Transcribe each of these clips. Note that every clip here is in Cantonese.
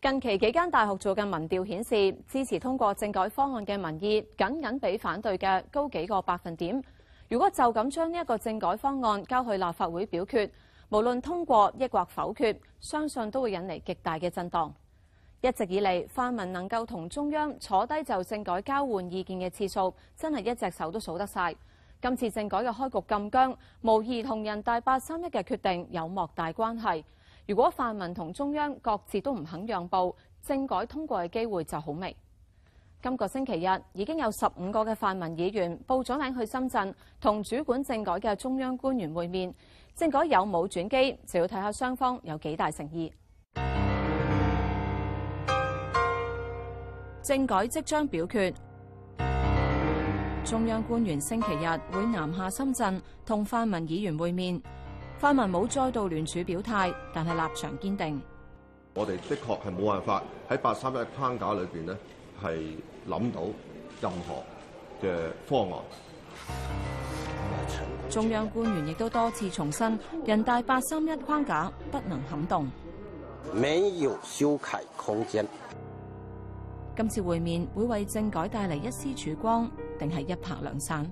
近期幾間大學做嘅民調顯示，支持通過政改方案嘅民意僅僅比反對嘅高幾個百分點。如果就咁將呢一個政改方案交去立法會表決，無論通過抑或否決，相信都會引嚟極大嘅震盪。一直以嚟，泛民能夠同中央坐低就政改交換意見嘅次數，真係一隻手都數得晒。今次政改嘅開局咁僵，無疑同人大831嘅決定有莫大關係。如果泛民同中央各自都唔肯讓步，政改通過嘅機會就好微。今個星期日已經有15個嘅泛民議員報咗名去深圳同主管政改嘅中央官員會面。政改有冇轉機，就要睇下雙方有幾大誠意。政改即將表決，中央官員星期日會南下深圳同泛民議員會面。泛民冇再度聯署表態，但係立場堅定。我哋的確係冇辦法喺831框架裏邊呢係諗到任何嘅方案。中央官員亦都多次重申，人大831框架不能撼動，沒有修改空間。今次會面會為政改帶嚟一絲曙光，定係一拍兩散？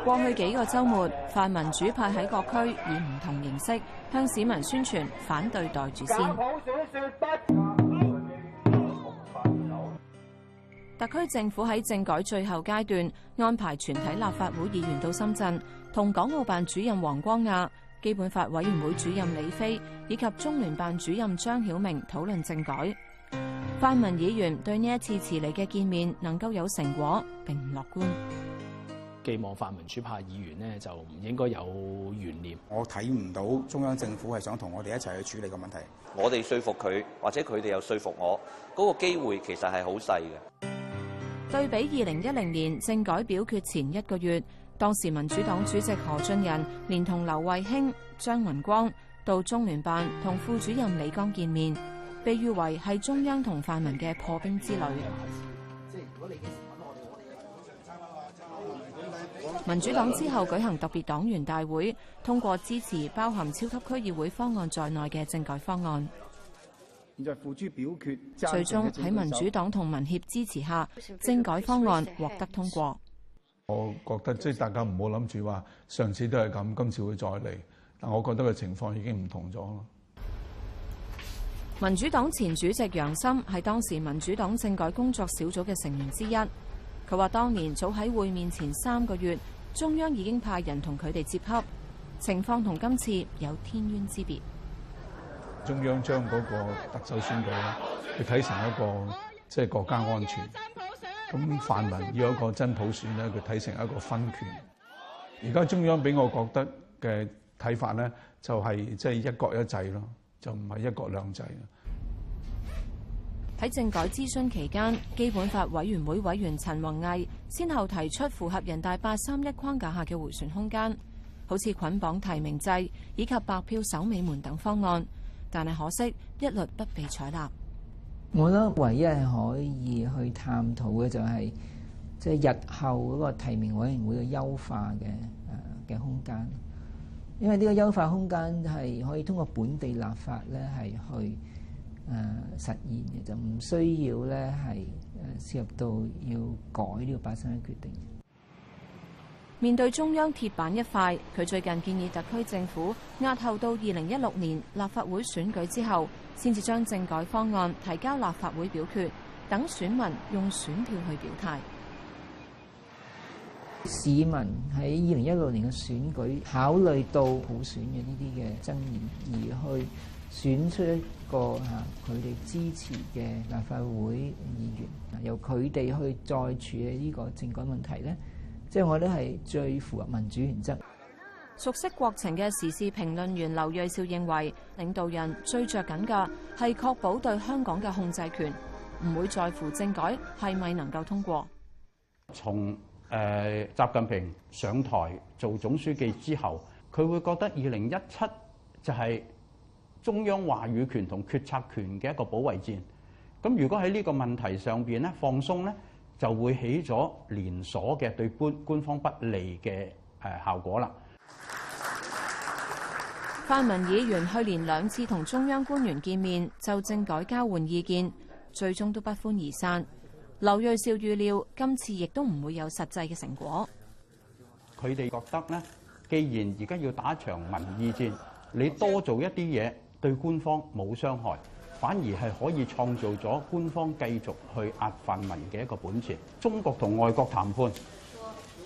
過去幾個週末，泛民主派喺各區以唔同形式向市民宣傳反對袋住先。特區政府喺政改最後階段安排全體立法會議員到深圳，同港澳辦主任黃光亞、基本法委員會主任李飛以及中聯辦主任張曉明討論政改。泛民議員對呢一次遲嚟嘅見面能夠有成果並唔樂觀。寄望泛民主派議員呢，就唔應該有懸念。我睇唔到中央政府係想同我哋一齊去處理個問題。我哋說服佢，或者佢哋又說服我，嗰個機會其實係好細嘅。對比2010年政改表決前1個月，當時民主黨主席何俊仁連同劉慧卿、張文光到中聯辦同副主任李剛見面，被譽為係中央同泛民嘅破冰之旅。民主黨之後舉行特別黨員大會，通過支持包含超級區議會方案在內嘅政改方案。現在付諸表決，最終喺民主黨同民協支持下，政改方案獲得通過。我覺得即係大家唔好諗住話上次都係咁，今次會再嚟。但我覺得個情況已經唔同咗咯。民主黨前主席楊森係當時民主黨政改工作小組嘅成員之一。佢話：當年早喺會面前3個月，中央已經派人同佢哋接洽，情況同今次有天淵之別。中央將嗰個特首選舉咧，佢睇成一個即係國家安全。咁泛民要一個真普選咧，佢睇成一個分權。而家中央俾我覺得嘅睇法咧，就係即係一國一制咯，就唔係一國兩制。喺政改諮詢期間，基本法委員會委員陳弘毅先後提出符合人大831框架下嘅迴旋空間，好似捆綁提名制以及白票守尾門等方案，但係可惜一律不被採納。我覺得唯一係可以去探討嘅就係即係日後嗰個提名委員會嘅優化嘅空間，因為呢個優化空間係可以通過本地立法咧係去實現嘅，就唔需要咧係涉及到要改呢個831決定。面對中央鐵板一塊，佢最近建議特區政府押後到2016年立法會選舉之後，先至將政改方案提交立法會表決，等選民用選票去表態。市民喺2016年嘅選舉考慮到普選嘅呢啲嘅爭議，而去選出一個佢哋支持嘅立法會議員，由佢哋去再處理呢個政改問題咧，即係我覺得係最符合民主原則。熟悉國情嘅時事評論員劉銳紹認為，領導人最着緊嘅係確保對香港嘅控制權，唔會在乎政改係咪能夠通過。從習近平上台做總書記之後，佢會覺得2017就係中央話語權同決策權嘅一個保衛戰。咁如果喺呢個問題上邊咧放鬆咧，就會起咗連鎖嘅對官方不利嘅效果啦。泛民議員去年2次同中央官員見面，就政改交換意見，最終都不歡而散。劉銳紹預料今次亦都唔會有實際嘅成果。佢哋覺得咧，既然而家要打場民意戰，你多做一啲嘢對官方冇傷害，反而係可以創造咗官方繼續去壓泛民嘅一個本錢。中國同外國談判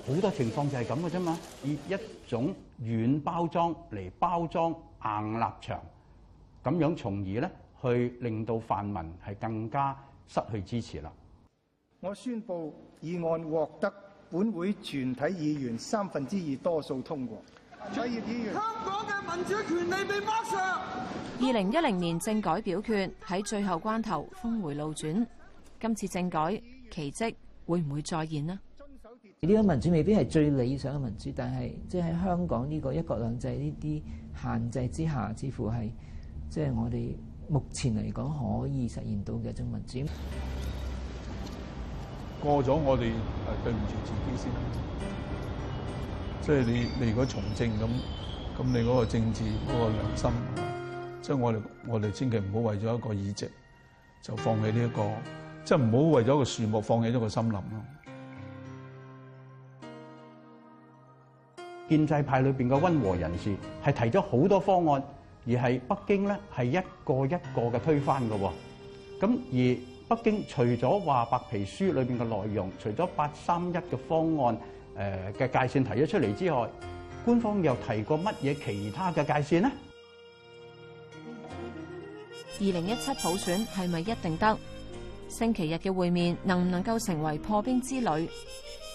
好多情況就係咁嘅啫嘛，以一種軟包裝嚟包裝硬立場，咁樣從而咧去令到泛民係更加失去支持啦。我宣布議案獲得本會全體議員2/3多數通過。蔡業議員，香港嘅民主權利被剝削。2010年政改表決喺最後關頭峰迴路轉，今次政改奇蹟會唔會再現呢？呢個民主未必係最理想嘅民主，但係即係喺香港呢個一國兩制呢啲限制之下，似乎係即係我哋目前嚟講可以實現到嘅一種民主。過咗我哋對唔住自己先，即係你如果從政咁你嗰個政治嗰個良心，即係我哋千祈唔好為咗一個議席就放棄呢一個，即係唔好為咗個樹木放棄咗個森林咯。建制派裏邊嘅溫和人士係提咗好多方案，而係北京咧係一個一個嘅推翻嘅喎。咁而北京除咗話白皮書裏邊嘅內容，除咗831嘅方案嘅界線提咗出嚟之外，官方又提過乜嘢其他嘅界線呢？2017普選係咪一定得？星期日嘅會面能唔能夠成為破冰之旅，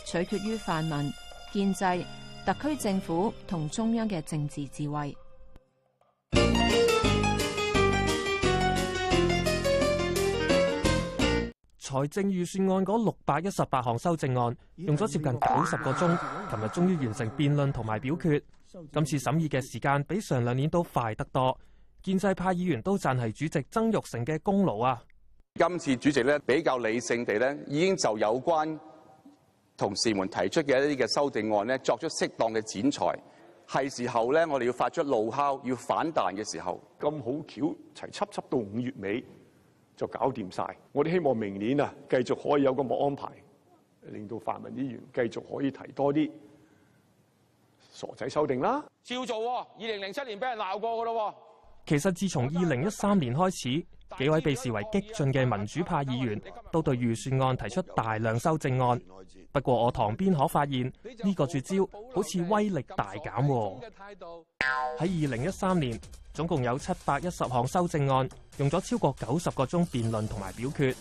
取決於泛民、建制、特區政府同中央嘅政治智慧。財政預算案嗰618項修正案用咗接近90個鐘，琴日終於完成辯論同埋表決。今次審議嘅時間比上2年都快得多，建制派議員都讚係主席曾鈺成嘅功勞啊！今次主席咧比較理性地咧，已經就有關同事們提出嘅一啲嘅修正案咧，作出適當嘅剪裁。係時候咧，我哋要發出怒哮，要反彈嘅時候。咁好巧，齊輯到5月尾就搞掂晒。我哋希望明年啊，繼續可以有咁嘅安排，令到泛民議員繼續可以提多啲傻仔修訂啦。照做，2007年俾人鬧過噶咯。其實自從2013年開始，幾位被視為激進嘅民主派議員都對預算案提出大量修正案。不過我旁邊可發現呢個絕招好似威力大減喎。喺2013年，總共有710項修正案，用咗超過90個鐘辯論同埋表決。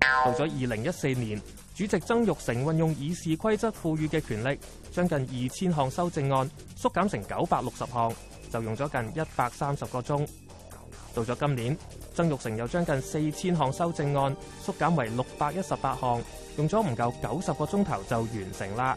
到咗2014年，主席曾鈺成運用議事規則賦予嘅權力，將近2000項修正案縮減成960項，就用咗近130個鐘。到咗今年，曾鈺成又將近4000項修正案縮減為618項，用咗唔夠90個鐘頭就完成啦。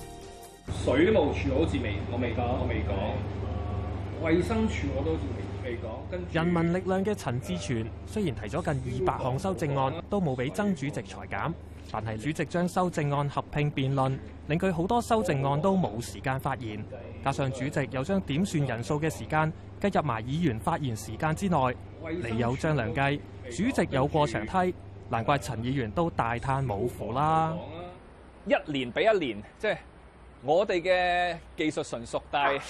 水務署好似我未講，衛生署我都好似未講。人民力量嘅陳志全雖然提咗近200項修正案，都冇俾曾主席裁減，但係主席將修正案合併辯論，令佢好多修正案都冇時間發言。加上主席又將點算人數嘅時間計入埋議員發言時間之內，你有張良計，主席有過牆梯，難怪陳議員都大嘆冇符啦。一年比一年，即係我哋嘅技術純熟，但係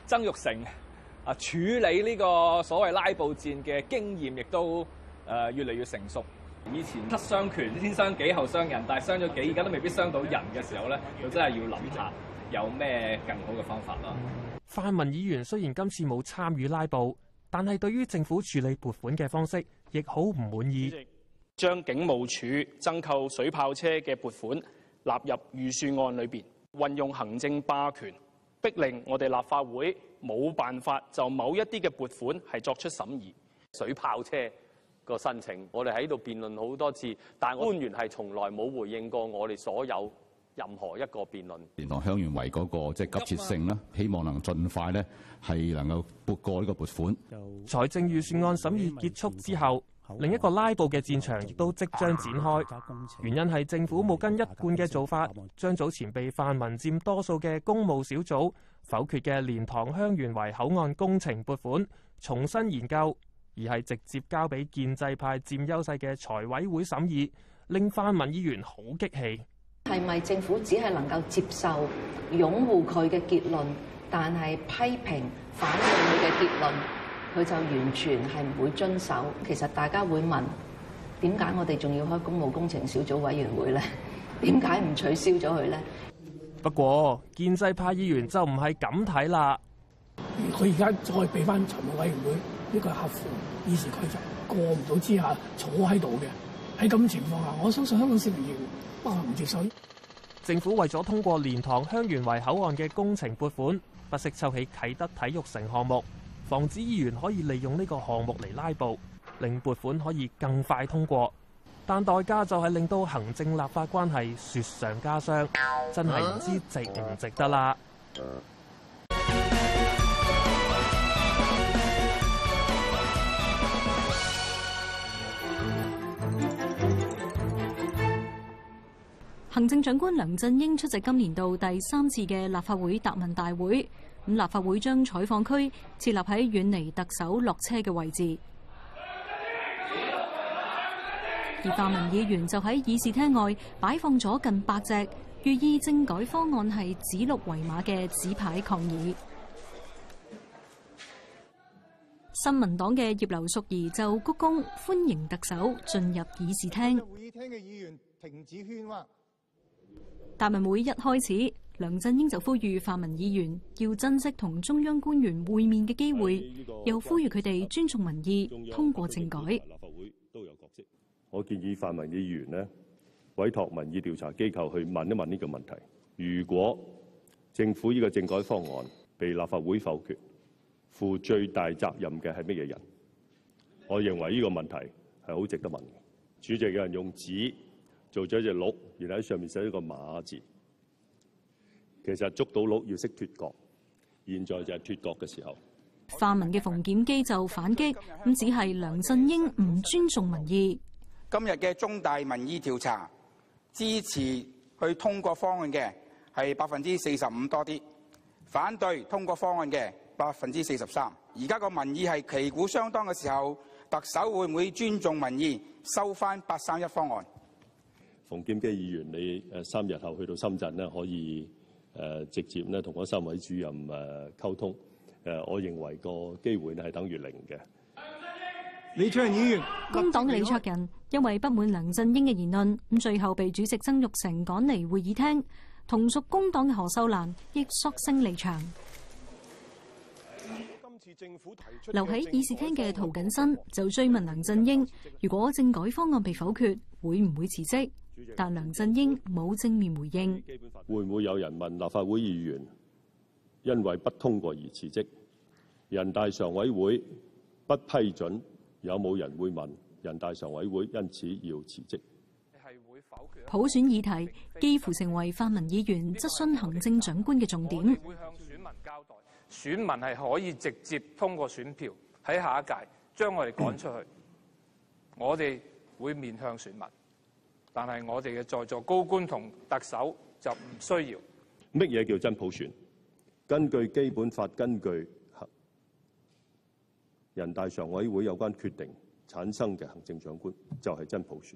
曾鈺成處理呢個所謂拉布戰嘅經驗亦都越嚟越成熟。以前黑傷拳先傷己後傷人，但係傷咗己，而家都未必傷到人嘅時候咧，就真係要諗下有咩更好嘅方法啦。泛民議員雖然今次冇參與拉布，但係對於政府處理撥款嘅方式，亦好唔滿意。將警務處增購水炮車嘅撥款納入預算案裏邊，運用行政霸權，逼令我哋立法會冇辦法就某一啲嘅撥款係作出審議。水炮車個申請，我哋喺度辯論好多次，但官員係從來冇回應過我哋所有任何一個辯論。蓮塘香園圍嗰個即係急切性啦，希望能盡快咧係能夠撥過呢個撥款。財政預算案審議結束之後，另一個拉布嘅戰場亦都即將展開。原因係政府冇跟一貫嘅做法，將早前被泛民佔多數嘅公務小組否決嘅蓮塘香園圍口岸工程撥款重新研究，而係直接交俾建制派佔優勢嘅財委會審議，令泛民議員好激氣。係咪政府只係能夠接受擁護佢嘅結論，但係批評反對佢嘅結論，佢就完全係唔會遵守？其實大家會問，點解我哋仲要開公務工程小組委員會咧？點解唔取消咗佢咧？不過建制派議員就唔係咁睇啦。佢而家再俾翻財務委員會，呢個係合乎議事規則，過唔到之下坐喺度嘅。喺咁情況下，我相信香港市民亦唔接受。政府為咗通過蓮塘香園圍口岸嘅工程撥款，不惜抽起啟德體育城項目，防止議員可以利用呢個項目嚟拉布，令撥款可以更快通過。但代價就係令到行政立法關係雪上加霜，真係唔知值唔值得啦。行政長官梁振英出席今年度第3次嘅立法會答問大會，立法會將採訪區設立喺遠離特首落車嘅位置，而泛民議員就喺議事廳外擺放咗近100隻寓意政改方案係指鹿為馬嘅紙牌抗議。新民黨嘅葉劉淑儀就鞠躬歡迎特首進入議事廳。會議廳嘅議員停止喧譁。答問會一開始，梁振英就呼籲泛民議員要珍惜同中央官員會面嘅機會，又呼籲佢哋尊重民意，通過政改。立法會都有角色。我建議泛民議員呢委託民意調查機構去問一問呢個問題。如果政府呢個政改方案被立法會否決，負最大責任嘅係乜嘢人？我認為呢個問題係好值得問嘅。主席有人用紙做咗一隻鹿，然後喺上面寫咗個馬字。其實捉到鹿要識脫角，現在就係脫角嘅時候。泛民嘅馮檢基就反擊，咁只係梁振英唔尊重民意。今日嘅中大民意調查，支持去通過方案嘅係45%多啲，反對通過方案嘅43%。而家個民意係旗鼓相當嘅時候，特首會唔會尊重民意，收翻831方案？馮檢基議員，你3日後去到深圳呢，可以直接呢同嗰3位主任溝通。我認為個機會呢係等於0嘅。李卓人議員，工黨嘅李卓人因為不滿梁振英嘅言論，咁最後被主席曾鈺成趕離會議廳。同屬工黨嘅何秀蘭亦索性離場。留喺議事廳嘅涂謹申就追問梁振英，如果政改方案被否決，會唔會辭職？但梁振英冇正面回應。會唔會有人問立法會議員因為不通過而辭職？人大常委會不批准，有冇人會問人大常委會因此要辭職？普選議題幾乎成為泛民議員質詢行政長官嘅重點。會向選民交代，選民係可以直接通過選票喺下一屆將我哋趕出去。我哋會面向選民，但係我哋嘅在座高官同特首就唔需要。乜嘢叫真普選？根據基本法，根據人大常委會有關決定產生嘅行政長官就係真普選。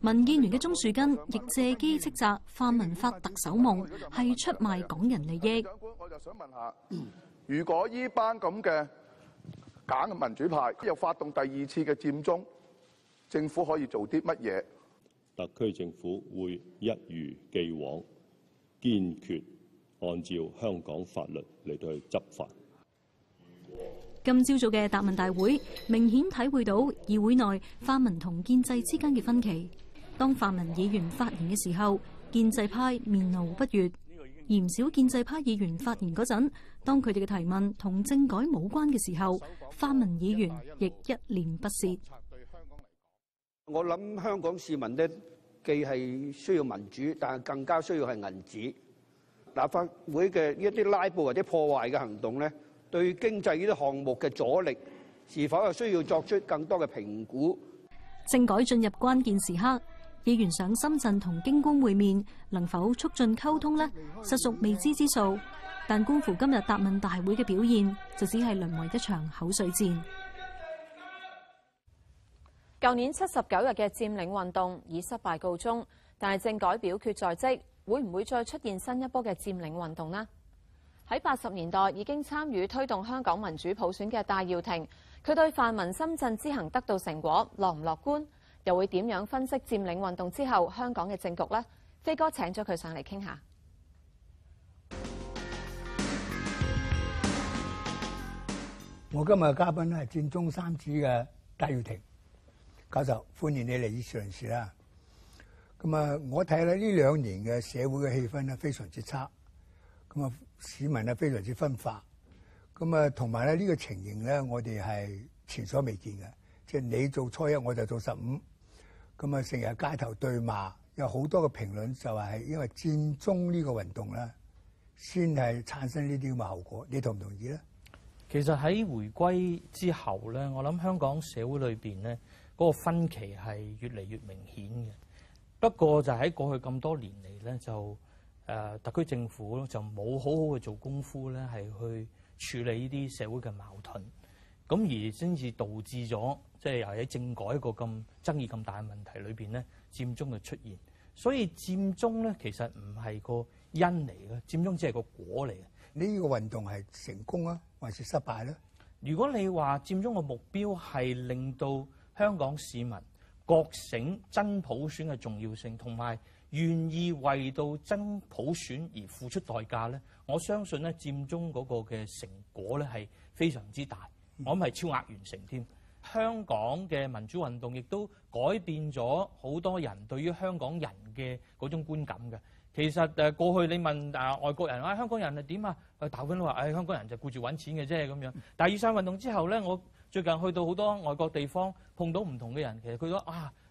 民建聯嘅鍾樹根亦借機斥責泛民發特首夢係出賣港人利益。長官，我就想問下，如果依班咁嘅假嘅民主派又發動第2次嘅佔中，政府可以做啲乜嘢？特區政府會一如既往堅決按照香港法律嚟到去執法。今朝早嘅答問大會，明顯體會到議會內泛民同建制之間嘅分歧。當泛民議員發言嘅時候，建制派面露不悅；而唔少建制派議員發言嗰陣，當佢哋嘅提問同政改冇關嘅時候，泛民議員亦一臉不屑。我諗香港市民呢，既係需要民主，但係更加需要係銀紙。立法會嘅一啲拉布或者破壞嘅行動呢，對經濟呢啲項目嘅阻力是否有需要作出更多嘅評估？政改進入關鍵時刻，議員上深圳同京官會面，能否促進溝通呢？實屬未知之數。但觀乎今日答問大會嘅表現，就只係淪為一場口水戰。舊年79日嘅佔領運動以失敗告終，但係政改表決在即，會唔會再出現新一波嘅佔領運動呢？喺80年代已經參與推動香港民主普選嘅戴耀廷，佢對泛民深圳之行得到成果樂唔樂觀？又會點樣分析佔領運動之後香港嘅政局呢？飛哥請咗佢上嚟傾下。我今日嘅嘉賓咧係佔中三子嘅戴耀廷教授，歡迎你嚟議事論事啦。咁啊，我睇咧呢2年嘅社會嘅氣氛咧非常之差，咁啊市民咧非常之分化，咁啊同埋咧呢個情形咧我哋係前所未見嘅，即係你做初一我就做15，咁啊成日街頭對罵，有好多嘅評論就係因為佔中呢個運動咧先係產生呢啲咁嘅後果，你同唔同意咧？其實喺回歸之後咧，我諗香港社會裏邊咧嗰個分歧係越嚟越明顯嘅。不過就喺過去咁多年嚟咧，就特區政府就冇好好去做功夫咧，係去處理呢啲社會嘅矛盾，咁而先至導致咗即係又喺政改一個咁爭議咁大嘅問題裏邊咧，佔中嘅出現。所以佔中咧其實唔係個因嚟嘅，佔中只係個果嚟嘅。呢個運動係成功啊，還是失敗咧？如果你話佔中嘅目標係令到香港市民覺醒真普選嘅重要性，同埋願意為到真普選而付出代價咧，我相信咧佔中嗰個嘅成果咧係非常之大，我諗係超額完成添。香港嘅民主運動亦都改變咗好多人對於香港人嘅嗰種觀感嘅。其實過去你問外國人香港人係點啊？大部分都話香港人就顧住揾錢嘅啫咁樣。但係雨傘運動之後咧，我最近去到好多外國地方，碰到唔同嘅人，其實佢都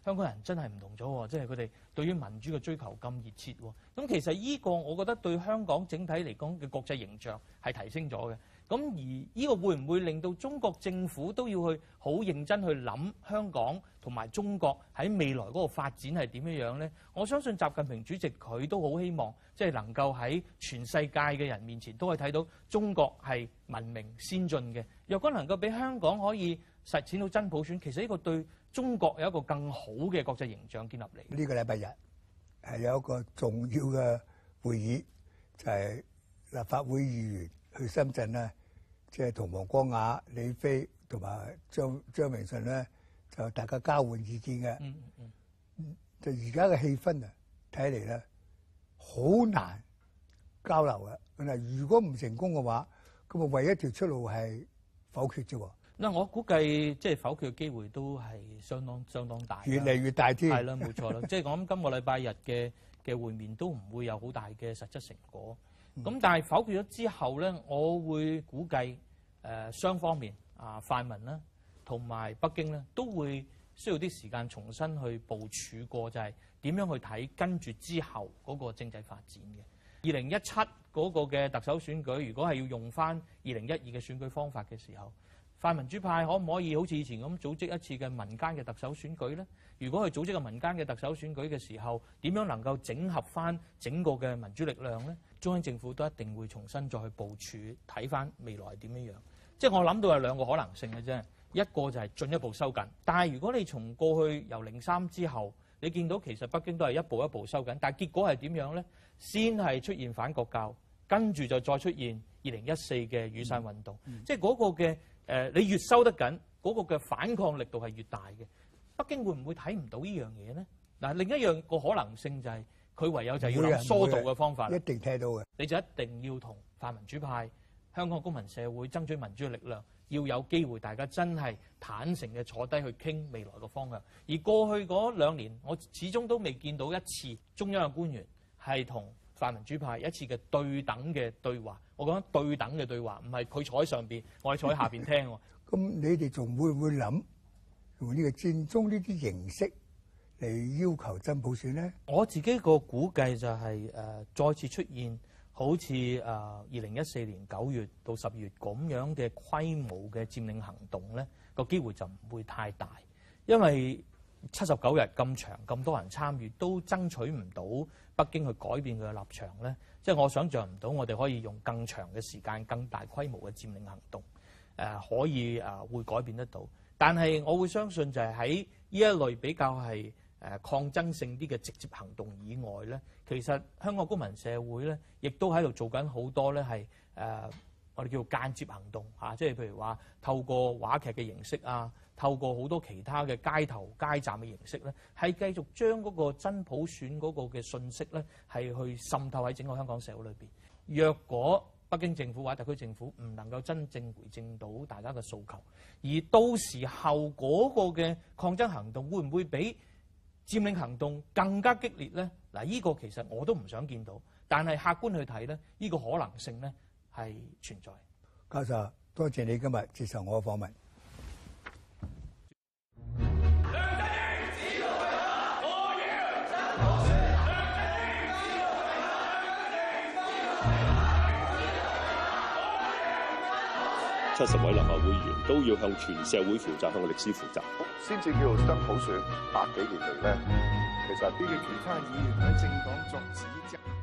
香港人真係唔同咗喎，即係佢哋對於民主嘅追求咁熱切喎。咁其實呢個我覺得對香港整體嚟講嘅國際形象係提升咗嘅。咁而呢個會唔會令到中國政府都要去好認真去諗香港同埋中國喺未來嗰個發展係點樣樣呢？我相信習近平主席佢都好希望，即係能夠喺全世界嘅人面前都可以睇到中國係文明先進嘅。若果能夠俾香港可以實踐到真普選，其實呢個對中國有一個更好嘅國際形象建立嚟。呢個禮拜日係有一個重要嘅會議，就係立法會議員去深圳咧，即係同黃光亞、李飛同埋張明順咧，就大家交換意見嘅。就而家嘅氣氛啊，睇嚟咧好難交流嘅。嗱，如果唔成功嘅話，咁啊唯一條出路係否決啫喎。嗱，我估計即係否決嘅機會都係相當大，越嚟越大添。係啦，冇錯啦。即係我諗今個禮拜日嘅會面都唔會有好大嘅實質成果。咁但係否決咗之後咧，我會估計雙方面泛民啦同埋北京咧都會需要啲時間重新去部署過，就係點樣去睇跟住之後嗰個政制發展嘅。2017嗰個嘅特首選舉，如果係要用翻2012嘅選舉方法嘅時候，泛民主派可唔可以好似以前咁組織一次嘅民間嘅特首選舉呢？如果去組織個民間嘅特首選舉嘅時候，點樣能夠整合翻整個嘅民主力量呢？中央政府都一定會重新再去部署，睇翻未來點樣樣。即係我諗到有兩個可能性嘅啫，一個就係進一步收緊。但係如果你從過去由03之後，你見到其實北京都係一步一步收緊，但係結果係點樣呢？先係出現反國教，跟住就再出現2014嘅雨傘運動，即係嗰個嘅。你越收得緊，嗰個嘅反抗力度係越大嘅。北京會唔會睇唔到呢樣嘢呢？嗱，另一樣個可能性就係佢唯有就要諗疏導嘅方法。一定睇到嘅。你就一定要同泛民主派、香港公民社會爭取民主嘅力量，要有機會大家真係坦誠嘅坐低去傾未來嘅方向。而過去嗰2年，我始終都未見到一次中央嘅官員係同泛民主派一次嘅對等嘅對話。我講對等嘅對話，唔係佢坐喺上邊，我係坐喺下邊聽喎。咁你哋仲會唔會諗用呢個佔中呢啲形式嚟要求真普選咧？我自己個估計就係再次出現好似2014年9月到12月咁樣嘅規模嘅佔領行動咧，個機會就唔會太大，因為79日咁長，咁多人參與，都爭取唔到北京去改變佢嘅立場咧。即係我想像唔到，我哋可以用更長嘅時間、更大規模嘅佔領行動，可以會改變得到。但係我會相信就係喺呢一類比較係抗爭性啲嘅直接行動以外咧，其實香港公民社會咧，亦都喺度做緊好多咧係我哋叫做間接行動嚇，即係譬如話透過話劇嘅形式啊，透過好多其他嘅街頭街站嘅形式咧，係繼續將嗰個真普選嗰個嘅信息咧，係去滲透喺整個香港社會裏邊。若果北京政府或者特區政府唔能夠真正回應到大家嘅訴求，而到時候嗰個嘅抗爭行動會唔會比佔領行動更加激烈咧？嗱，呢個其實我都唔想見到，但係客觀去睇咧，呢個可能性咧係存在。教授，多謝你今日接受我嘅訪問。70位立法會議員都要向全社會負責，向歷史負責，先至叫做真普選。100幾年嚟咧，其實呢個其他議員喺政黨作指責。